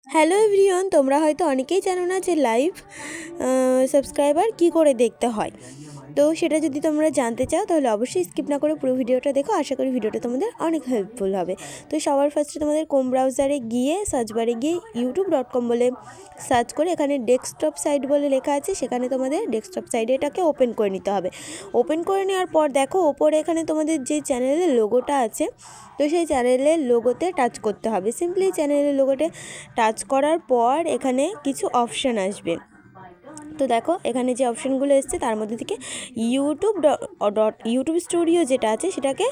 Hello everyone, তোমরা হয়তো অনেকেই জানো না যে লাইভ সাবস্ক্রাইবার কি করে দেখতে হয়। তো সেটা যদি তোমরা জানতে চাও তাহলে অবশ্যই স্কিপ না করে পুরো ভিডিওটা দেখো। আশা করি ভিডিওটা তোমাদের অনেক হেল্পফুল হবে। তো সবার ফার্স্টে তোমাদের ক্রোম ব্রাউজারে গিয়ে সার্চ বারে গিয়ে youtube.com বলে সার্চ করে এখানে ডেস্কটপ সাইট বলে লেখা আছে, সেখানে তোমাদের ডেস্কটপ সাইটে এটাকে ওপেন করে নিতে হবে। ওপেন করে নেওয়ার পর দেখো ওপরে এখানে তোমাদের যে চ্যানেলের লোগোটা আছে, তো সেই চ্যানেলের লোগোতে টাচ করতে হবে। সিম্পলি চ্যানেলের লোগোতে টাচ করার পর এখানে কিছু অপশান আসবে। তো দেখো এখানে যে অপশানগুলো এসছে তার মধ্যে থেকে ইউটিউব স্টুডিও যেটা আছে সেটাকে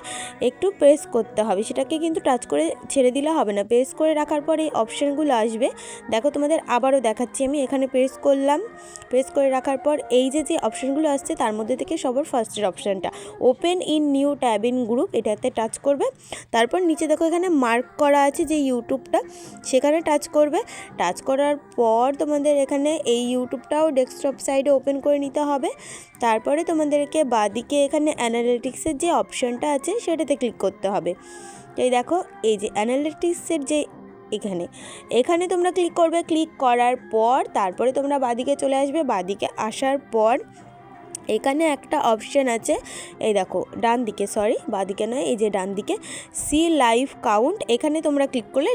একটু প্রেস করতে হবে। সেটাকে কিন্তু টাচ করে ছেড়ে দিলে হবে না, প্রেস করে রাখার পর এই অপশানগুলো আসবে। দেখো তোমাদের আবারও দেখাচ্ছি, আমি এখানে প্রেস করলাম। প্রেস করে রাখার পর এই যে অপশানগুলো আসছে তার মধ্যে থেকে সবার ফার্স্টের অপশানটা open in new tab in group, এটাতে টাচ করবে। তারপর নিচে দেখো এখানে মার্ক করা আছে যে ইউটিউবটা, সেখানে টাচ করবে। টাচ করার পর তোমাদের এখানে এই ইউটিউবটাও ডেস্কটপ সাইডে ওপেন করে নিতে হবে। তারপরে তোমাদেরকে বাদিকে এখানে অ্যানালিটিক্সের যে অপশানটা আছে সেটাতে ক্লিক করতে হবে। তো এই দেখো এই যে অ্যানালিটিক্সের যে এখানে তোমরা ক্লিক করবে। ক্লিক করার পর তারপরে তোমরা বাদিকে চলে আসবে। বাদিকে আসার পর এখানে একটা অপশান আছে, এই দেখো ডান দিকে, বাদিকে নয়, এই যে ডান দিকে সি লাইভ কাউন্ট, এখানে তোমরা ক্লিক করলে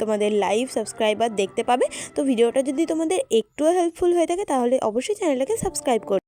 তোমাদের লাইভ সাবস্ক্রাইবার দেখতে পাবে। তো ভিডিওটা যদি তোমাদের একটুও হেল্পফুল হয়ে থাকে তাহলে অবশ্যই চ্যানেলটাকে সাবস্ক্রাইব করবে।